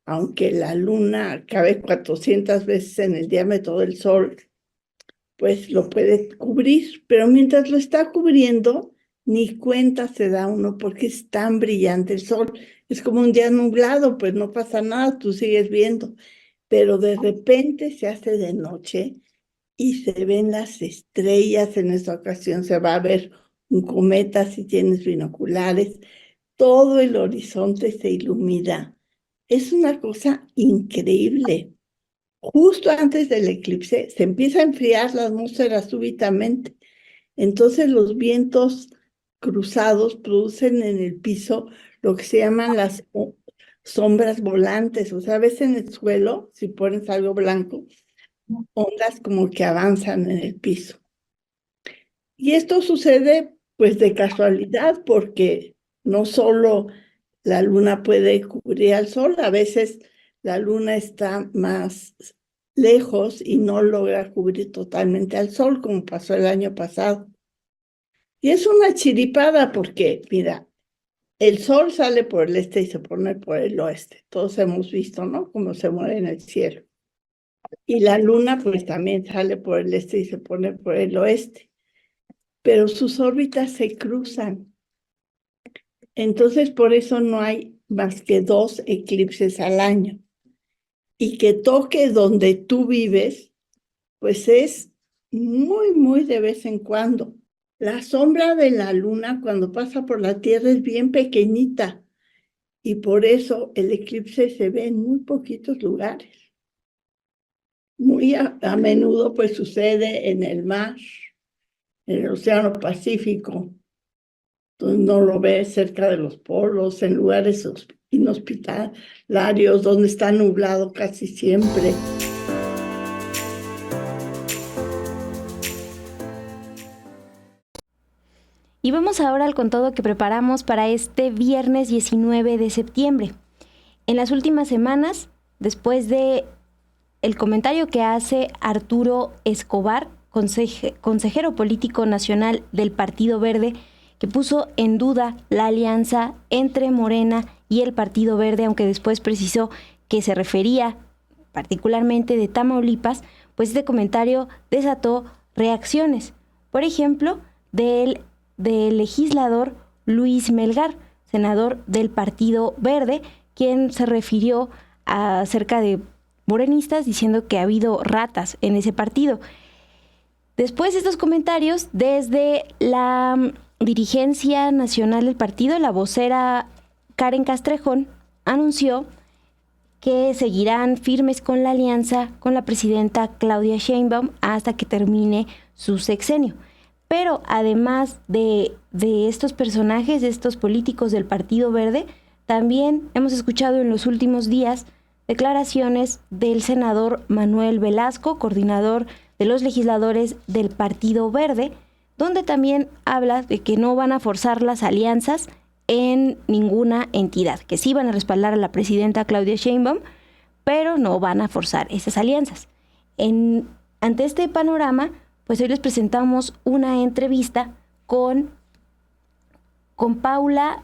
Aunque la luna cabe 400 veces en el diámetro del sol, pues lo puede cubrir. Pero mientras lo está cubriendo, ni cuenta se da uno porque es tan brillante el sol. Es como un día nublado, pues no pasa nada, tú sigues viendo. Pero de repente se hace de noche y se ven las estrellas. En esta ocasión se va a ver un cometa si tienes binoculares. Todo el horizonte se ilumina. Es una cosa increíble. Justo antes del eclipse se empieza a enfriar la atmósfera súbitamente. Entonces los vientos cruzados producen en el piso lo que se llaman las sombras volantes. O sea, ves en el suelo, si pones algo blanco, ondas como que avanzan en el piso. Y esto sucede pues de casualidad porque no solo la luna puede cubrir al sol, a veces la luna está más lejos y no logra cubrir totalmente al sol, como pasó el año pasado. Y es una chiripada porque, mira, el sol sale por el este y se pone por el oeste. Todos hemos visto, ¿no? Cómo se mueve en el cielo. Y la luna pues también sale por el este y se pone por el oeste. Pero sus órbitas se cruzan. Entonces, por eso no hay más que 2 eclipses al año. Y que toque donde tú vives, pues es muy, muy de vez en cuando. La sombra de la luna cuando pasa por la Tierra es bien pequeñita. Y por eso el eclipse se ve en muy poquitos lugares. Muy a menudo pues sucede en el mar, en el Océano Pacífico. Entonces no lo ves cerca de los polos, en lugares inhospitalarios, donde está nublado casi siempre. Y vamos ahora al con todo que preparamos para este viernes 19 de septiembre. En las últimas semanas después de el comentario que hace Arturo Escobar, consejero político nacional del Partido Verde, que puso en duda la alianza entre Morena y el Partido Verde, aunque después precisó que se refería particularmente de Tamaulipas, pues este comentario desató reacciones. Por ejemplo, del legislador Luis Melgar, senador del Partido Verde, quien se refirió acerca de morenistas diciendo que ha habido ratas en ese partido. Después de estos comentarios, desde la dirigencia nacional del partido, la vocera Karen Castrejón anunció que seguirán firmes con la alianza con la presidenta Claudia Sheinbaum hasta que termine su sexenio. Pero además de estos personajes, de estos políticos del Partido Verde, también hemos escuchado en los últimos días declaraciones del senador Manuel Velasco, coordinador de los legisladores del Partido Verde, donde también habla de que no van a forzar las alianzas en ninguna entidad, que sí van a respaldar a la presidenta Claudia Sheinbaum, pero no van a forzar esas alianzas. Ante este panorama, pues hoy les presentamos una entrevista con Paula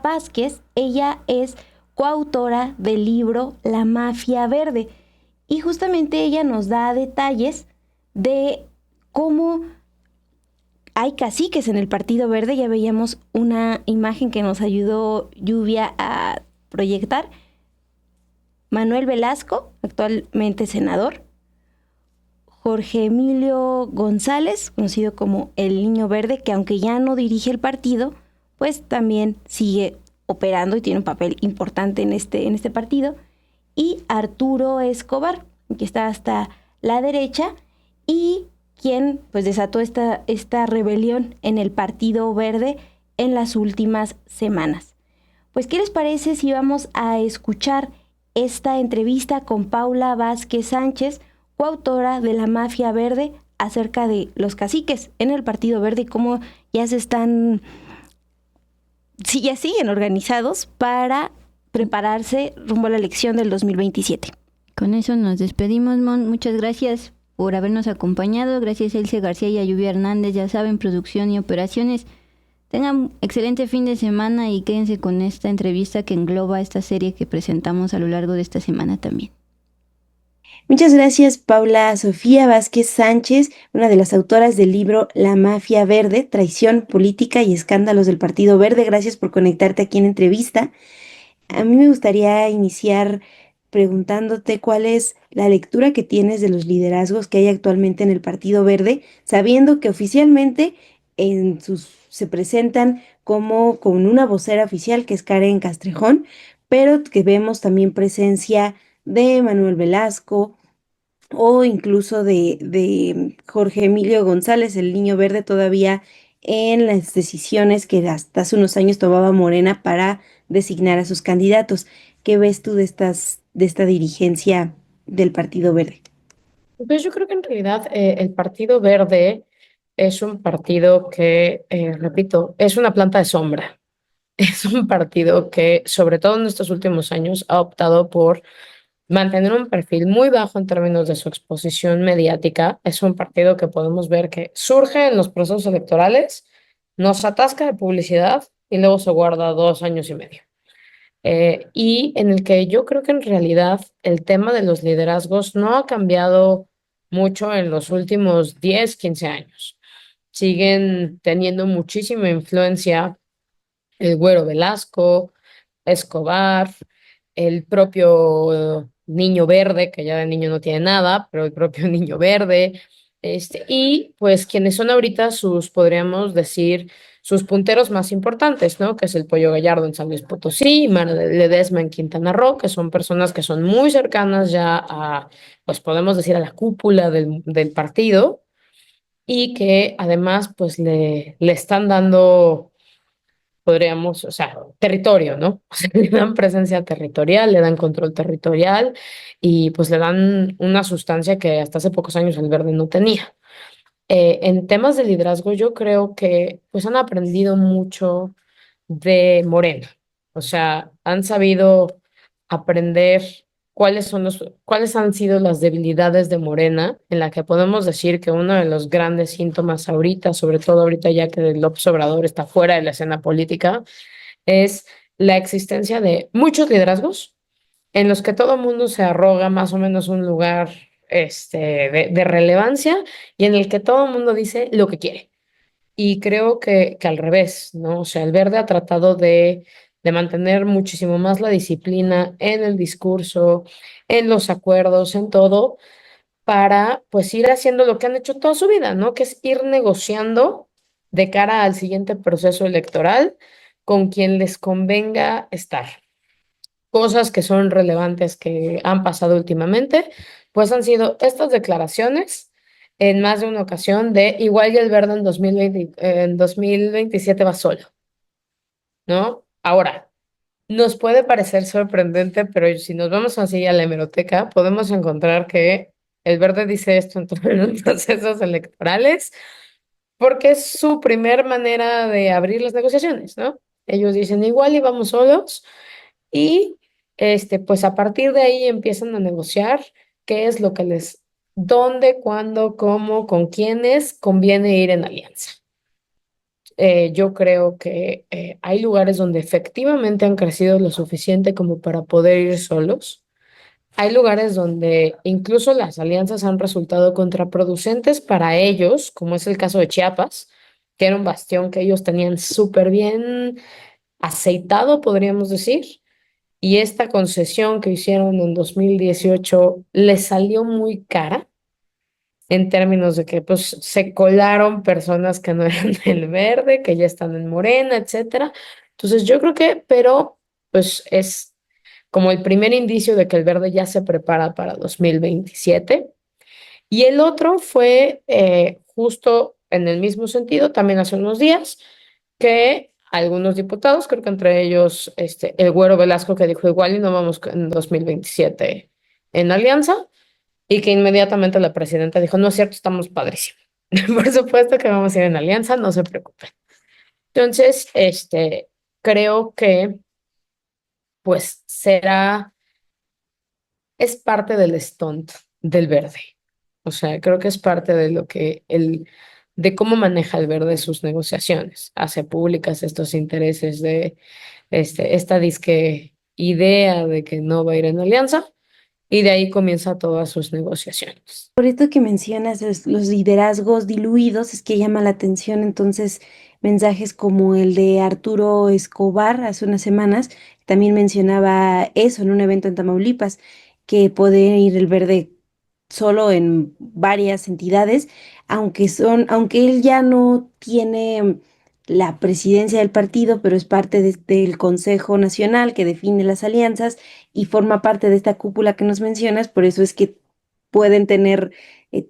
Vázquez. Ella es coautora del libro La Mafia Verde y justamente ella nos da detalles de cómo hay caciques en el Partido Verde. Ya veíamos una imagen que nos ayudó Lluvia a proyectar. Manuel Velasco, actualmente senador. Jorge Emilio González, conocido como el Niño Verde, que aunque ya no dirige el partido, pues también sigue operando y tiene un papel importante en este partido. Y Arturo Escobar, que está hasta la derecha y quien pues desató esta rebelión en el Partido Verde en las últimas semanas. Pues, ¿qué les parece si vamos a escuchar esta entrevista con Paula Vázquez Sánchez, coautora de La Mafia Verde, acerca de los caciques en el Partido Verde y cómo ya siguen organizados para prepararse rumbo a la elección del 2027? Con eso nos despedimos, Mon. Muchas gracias por habernos acompañado. Gracias a Elce García y a Lluvia Hernández, ya saben, producción y operaciones. Tengan un excelente fin de semana y quédense con esta entrevista que engloba esta serie que presentamos a lo largo de esta semana también. Muchas gracias, Paula Sofía Vázquez Sánchez, una de las autoras del libro La Mafia Verde, Traición, Política y Escándalos del Partido Verde. Gracias por conectarte aquí en entrevista. A mí me gustaría iniciar preguntándote cuál es la lectura que tienes de los liderazgos que hay actualmente en el Partido Verde, sabiendo que oficialmente se presentan como con una vocera oficial que es Karen Castrejón, pero que vemos también presencia de Manuel Velasco o incluso de Jorge Emilio González, el Niño Verde, todavía en las decisiones que hasta hace unos años tomaba Morena para designar a sus candidatos. ¿Qué ves tú de esta dirigencia del Partido Verde? Pues yo creo que en realidad el Partido Verde es un partido que, repito, es una planta de sombra. Es un partido que, sobre todo en estos últimos años, ha optado por mantener un perfil muy bajo en términos de su exposición mediática. Es un partido que podemos ver que surge en los procesos electorales, nos atasca de publicidad y luego se guarda 2 años y medio. Y en el que yo creo que en realidad el tema de los liderazgos no ha cambiado mucho en los últimos 10, 15 años. Siguen teniendo muchísima influencia el Güero Velasco, Escobar, el propio Niño Verde, que ya de niño no tiene nada, pero el propio Niño Verde, y pues quienes son ahorita podríamos decir, sus punteros más importantes, ¿no? Que es el Pollo Gallardo en San Luis Potosí, Mara Ledesma en Quintana Roo, que son personas que son muy cercanas ya pues podemos decir, a la cúpula del partido, y que además pues le están dando, podríamos, o sea, territorio, ¿no? O sea, le dan presencia territorial, le dan control territorial y pues le dan una sustancia que hasta hace pocos años el Verde no tenía. En temas de liderazgo yo creo que pues han aprendido mucho de Morena. O sea, han sabido aprender cuáles han sido las debilidades de Morena, en la que podemos decir que uno de los grandes síntomas ahorita, sobre todo ahorita ya que López Obrador está fuera de la escena política, es la existencia de muchos liderazgos en los que todo el mundo se arroga más o menos un lugar de relevancia y en el que todo el mundo dice lo que quiere. Y creo que al revés, ¿no? O sea, el Verde ha tratado de mantener muchísimo más la disciplina en el discurso, en los acuerdos, en todo, para pues ir haciendo lo que han hecho toda su vida, ¿no? Que es ir negociando de cara al siguiente proceso electoral con quien les convenga estar. Cosas que son relevantes que han pasado últimamente, pues han sido estas declaraciones en más de una ocasión de igual y el Verde en 2027 va solo, ¿no? Ahora, nos puede parecer sorprendente, pero si nos vamos así a la hemeroteca, podemos encontrar que el Verde dice esto en todos los procesos electorales porque es su primer manera de abrir las negociaciones, ¿no? Ellos dicen igual y vamos solos y pues a partir de ahí empiezan a negociar qué es lo que dónde, cuándo, cómo, con quiénes conviene ir en alianza. Yo creo que hay lugares donde efectivamente han crecido lo suficiente como para poder ir solos. Hay lugares donde incluso las alianzas han resultado contraproducentes para ellos, como es el caso de Chiapas, que era un bastión que ellos tenían súper bien aceitado, podríamos decir, y esta concesión que hicieron en 2018 les salió muy cara en términos de que pues se colaron personas que no eran del Verde, que ya están en Morena, etcétera. Entonces yo creo que, pero pues es como el primer indicio de que el Verde ya se prepara para 2027. Y el otro fue justo en el mismo sentido, también hace unos días, que algunos diputados, creo que entre ellos el Güero Velasco, que dijo igual y no vamos en 2027 en alianza, y que inmediatamente la presidenta dijo, no es cierto, estamos padrísimos. Por supuesto que vamos a ir en alianza, no se preocupen. Entonces, creo que pues es parte del stunt del Verde. O sea, creo que es parte de de cómo maneja el Verde sus negociaciones. Hace públicas estos intereses de esta disque idea de que no va a ir en alianza y de ahí comienza todas sus negociaciones. Por esto que mencionas los liderazgos diluidos, es que llama la atención entonces mensajes como el de Arturo Escobar hace unas semanas, también mencionaba eso en un evento en Tamaulipas, que puede ir el Verde solo en varias entidades, aunque él ya no tiene la presidencia del partido, pero es parte del Consejo Nacional que define las alianzas y forma parte de esta cúpula que nos mencionas, por eso es que pueden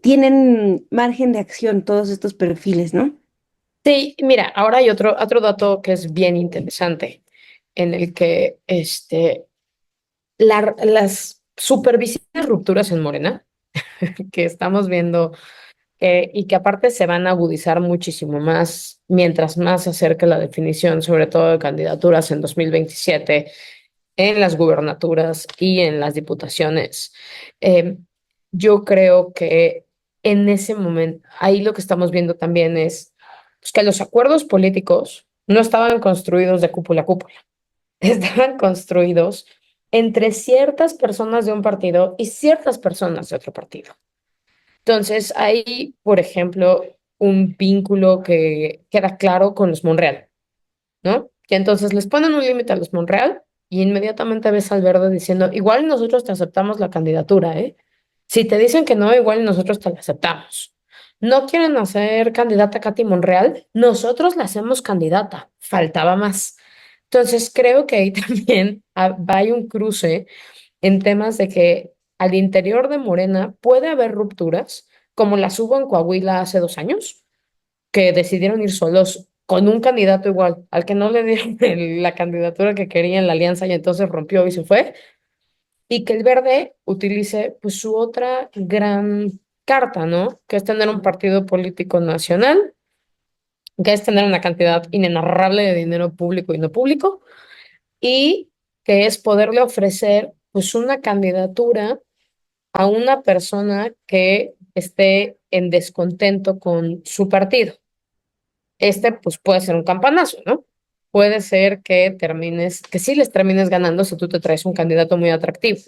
tienen margen de acción todos estos perfiles, ¿no? Sí, mira, ahora hay otro dato que es bien interesante, en el que las supervisibles rupturas en Morena, que estamos viendo, y que aparte se van a agudizar muchísimo más mientras más se acerque la definición, sobre todo de candidaturas en 2027, en las gubernaturas y en las diputaciones. Yo creo que en ese momento, ahí lo que estamos viendo también es pues, que los acuerdos políticos no estaban construidos de cúpula a cúpula, estaban construidos entre ciertas personas de un partido y ciertas personas de otro partido. Entonces, hay, por ejemplo, un vínculo que queda claro con los Monreal, ¿no? Que entonces les ponen un límite a los Monreal y inmediatamente ves al Verde diciendo, igual nosotros te aceptamos la candidatura, ¿eh? Si te dicen que no, igual nosotros te la aceptamos. ¿No quieren hacer candidata a Katy Monreal? Nosotros la hacemos candidata. Faltaba más. Entonces, creo que ahí también hay un cruce en temas de que al interior de Morena puede haber rupturas, como las hubo en Coahuila hace 2 años, que decidieron ir solos con un candidato igual, al que no le dieron la candidatura que quería en la alianza y entonces rompió y se fue, y que el Verde utilice pues su otra gran carta, ¿no? Que es tener un partido político nacional, que es tener una cantidad inenarrable de dinero público y no público, y que es poderle ofrecer pues una candidatura a una persona que esté en descontento con su partido. Pues puede ser un campanazo, ¿no? Puede ser que que sí les termines ganando si tú te traes un candidato muy atractivo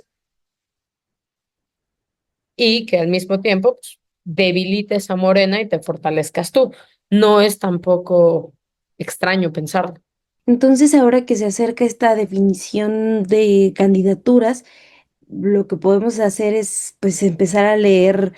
y que al mismo tiempo pues, debilites a Morena y te fortalezcas tú. No es tampoco extraño pensarlo. Entonces, ahora que se acerca esta definición de candidaturas, lo que podemos hacer es pues empezar a leer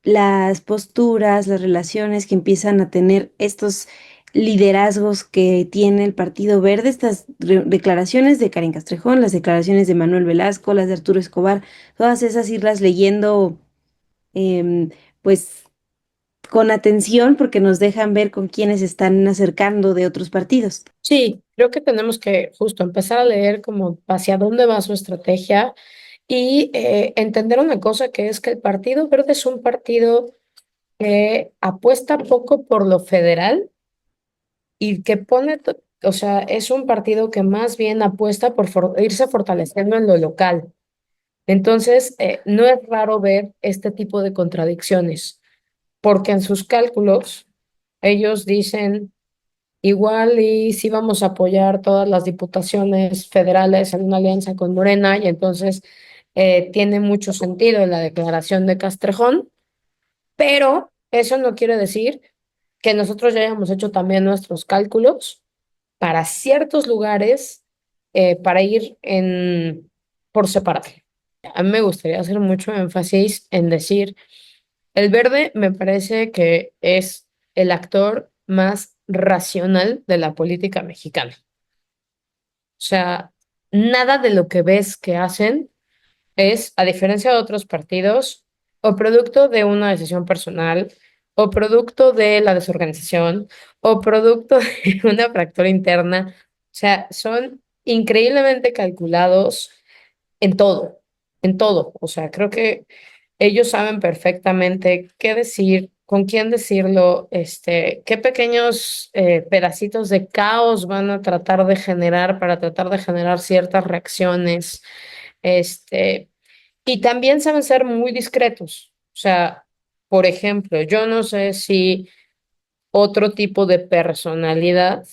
las posturas, las relaciones que empiezan a tener estos liderazgos que tiene el Partido Verde, estas declaraciones de Karen Castrejón, las declaraciones de Manuel Velasco, las de Arturo Escobar, todas esas irlas leyendo em, pues con atención porque nos dejan ver con quiénes se están acercando de otros partidos. Sí, creo que tenemos que justo empezar a leer como hacia dónde va su estrategia y entender una cosa que es que el Partido Verde es un partido que apuesta poco por lo federal y que o sea, es un partido que más bien apuesta por irse fortaleciendo en lo local. Entonces, no es raro ver este tipo de contradicciones, porque en sus cálculos ellos dicen, igual y si vamos a apoyar todas las diputaciones federales en una alianza con Morena, y entonces tiene mucho sentido la declaración de Castrejón, pero eso no quiere decir que nosotros ya hayamos hecho también nuestros cálculos para ciertos lugares para ir por separado. A mí me gustaría hacer mucho énfasis en decir, el Verde me parece que es el actor más racional de la política mexicana. O sea, nada de lo que ves que hacen es, a diferencia de otros partidos, o producto de una decisión personal, o producto de la desorganización, o producto de una fractura interna. O sea, son increíblemente calculados en todo, en todo. O sea, creo que ellos saben perfectamente qué decir, con quién decirlo, qué pequeños pedacitos de caos van a tratar de generar para tratar de generar ciertas reacciones. Este, y también saben ser muy discretos. O sea, por ejemplo, yo no sé si otro tipo de personalidad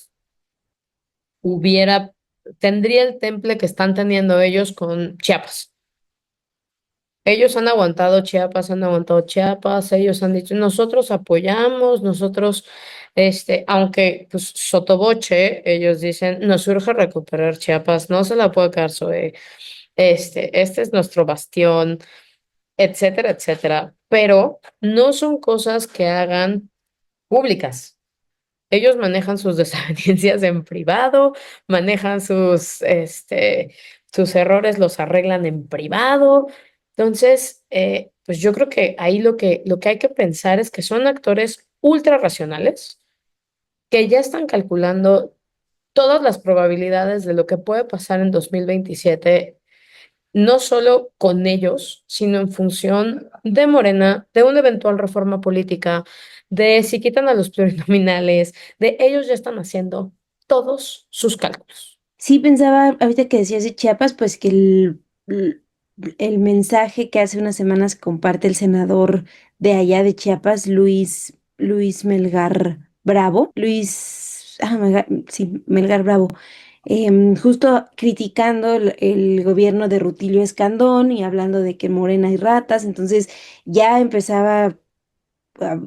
hubiera, tendría el temple que están teniendo ellos con Chiapas. Ellos han aguantado Chiapas, ellos han dicho, nosotros apoyamos, nosotros, aunque pues sotoboche, ellos dicen, nos urge recuperar Chiapas, no se la puede quedar Zoe, este es nuestro bastión, etcétera, etcétera, pero no son cosas que hagan públicas. Ellos manejan sus desavenencias en privado, manejan sus errores, los arreglan en privado. Entonces, pues yo creo que ahí lo que hay que pensar es que son actores ultra racionales que ya están calculando todas las probabilidades de lo que puede pasar en 2027 no solo con ellos, sino en función de Morena, de una eventual reforma política, de si quitan a los plurinominales, de ellos ya están haciendo todos sus cálculos. Sí, pensaba, ahorita que decías de Chiapas, pues que el mensaje que hace unas semanas comparte el senador de allá de Chiapas, Luis Melgar Bravo, sí, Melgar Bravo, justo criticando el gobierno de Rutilio Escandón y hablando de que en Morena hay ratas, entonces ya empezaba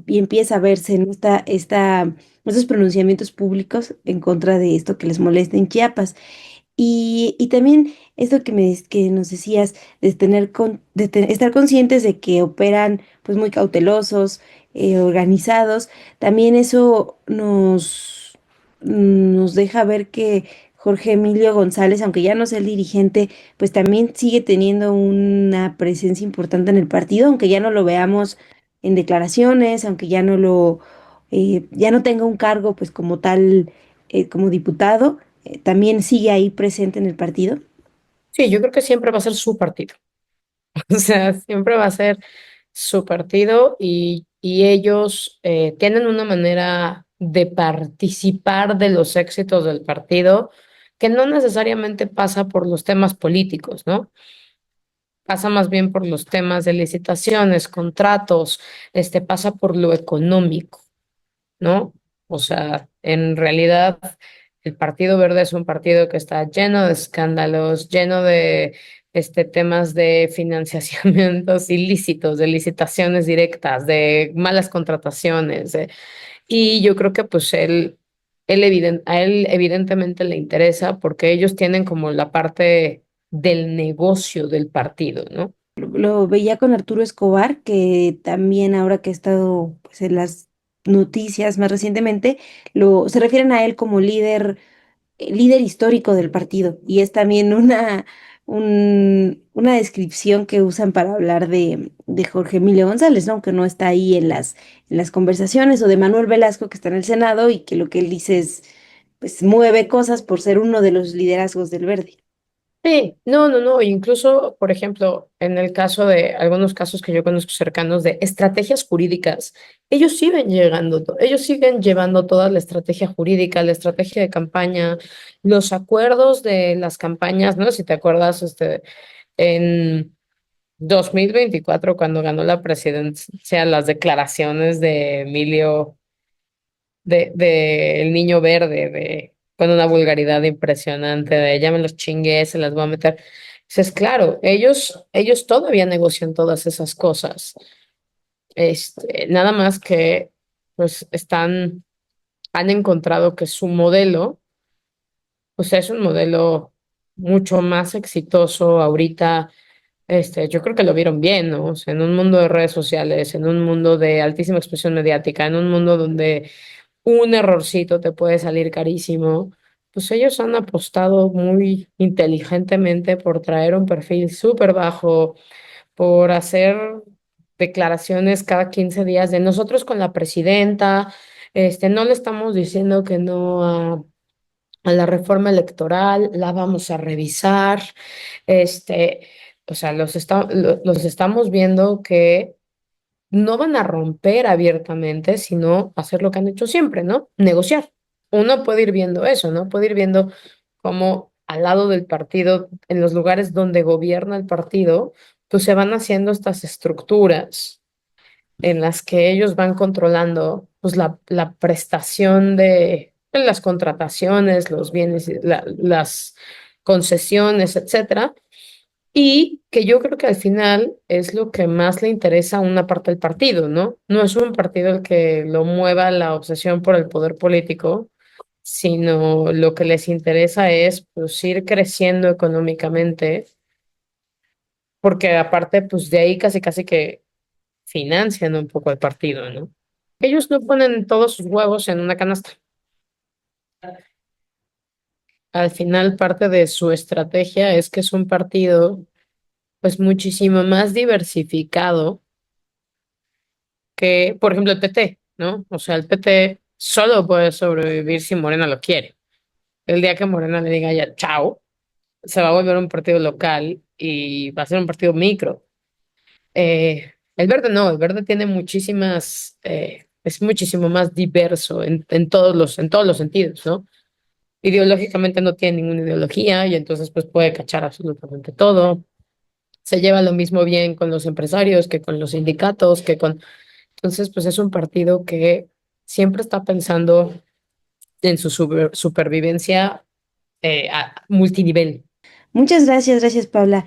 y empieza a verse en estos pronunciamientos públicos en contra de esto que les molesta en Chiapas. Y también esto que nos decías de estar conscientes de que operan pues muy cautelosos, organizados, también eso nos deja ver que Jorge Emilio González, aunque ya no sea el dirigente, pues también sigue teniendo una presencia importante en el partido, aunque ya no lo veamos en declaraciones, aunque ya no tenga un cargo pues como tal, como diputado, también sigue ahí presente en el partido. Sí, yo creo que siempre va a ser su partido. O sea, siempre va a ser su partido y ellos tienen una manera de participar de los éxitos del partido que no necesariamente pasa por los temas políticos, ¿no? Pasa más bien por los temas de licitaciones, contratos, pasa por lo económico, ¿no? O sea, en realidad el Partido Verde es un partido que está lleno de escándalos, lleno de temas de financiamientos ilícitos, de licitaciones directas, de malas contrataciones. Y yo creo que pues a él evidentemente le interesa porque ellos tienen como la parte del negocio del partido, ¿no? Lo veía con Arturo Escobar, que también ahora que ha estado pues, en las noticias más recientemente, se refieren a él como líder histórico del partido. Y es también una descripción que usan para hablar de Jorge Emilio González, ¿no? Aunque no está ahí en las conversaciones, o de Manuel Velasco, que está en el Senado y que lo que él dice es, pues mueve cosas por ser uno de los liderazgos del Verde. Sí, no, incluso, por ejemplo, en el caso de algunos casos que yo conozco cercanos de estrategias jurídicas, ellos siguen llevando toda la estrategia jurídica, la estrategia de campaña, los acuerdos de las campañas, ¿no? Si te acuerdas, en 2024, cuando ganó la presidencia, las declaraciones de Emilio, de el niño verde, con una vulgaridad impresionante, de ya me los chingué, se las voy a meter. Entonces, claro, ellos todavía negocian todas esas cosas. Nada más que, pues, han encontrado que su modelo, pues, es un modelo mucho más exitoso ahorita. Yo creo que lo vieron bien, ¿no? O sea, en un mundo de redes sociales, en un mundo de altísima expresión mediática, en un mundo donde un errorcito te puede salir carísimo, pues ellos han apostado muy inteligentemente por traer un perfil súper bajo, por hacer declaraciones cada 15 días de nosotros con la presidenta, no le estamos diciendo que no a la reforma electoral, la vamos a revisar, o sea, los estamos viendo que no van a romper abiertamente, sino hacer lo que han hecho siempre, ¿no? Negociar. Uno puede ir viendo eso, ¿no? Puede ir viendo cómo al lado del partido, en los lugares donde gobierna el partido, pues se van haciendo estas estructuras en las que ellos van controlando pues la prestación de las contrataciones, los bienes, las concesiones, etcétera, y que yo creo que al final es lo que más le interesa a una parte del partido, ¿no? No es un partido el que lo mueva la obsesión por el poder político, sino lo que les interesa es pues ir creciendo económicamente, porque aparte pues de ahí casi casi que financian un poco el partido, ¿no? Ellos no ponen todos sus huevos en una canasta. Al final parte de su estrategia es que es un partido pues muchísimo más diversificado que, por ejemplo, el PT, ¿no? O sea, el PT solo puede sobrevivir si Morena lo quiere. El día que Morena le diga ya chao, se va a volver un partido local y va a ser un partido micro. El Verde no, el Verde tiene es muchísimo más diverso en todos los sentidos, ¿no? Ideológicamente no tiene ninguna ideología y entonces pues puede cachar absolutamente todo. Se lleva lo mismo bien con los empresarios que con los sindicatos, Entonces, pues es un partido que siempre está pensando en su supervivencia a multinivel. Muchas gracias, Paula.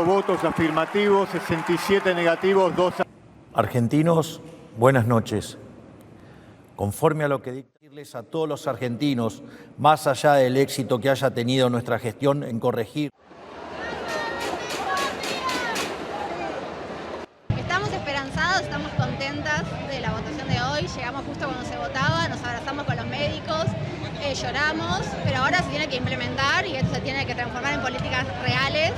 Votos afirmativos, 67 negativos, 2. Argentinos, buenas noches. Conforme a lo que dicta Decirles a todos los argentinos, más allá del éxito que haya tenido nuestra gestión en corregir. Estamos esperanzados, estamos contentas de la votación de hoy. Llegamos justo cuando se votaba, nos abrazamos con los médicos, lloramos, pero ahora se tiene que implementar y esto se tiene que transformar en políticas reales.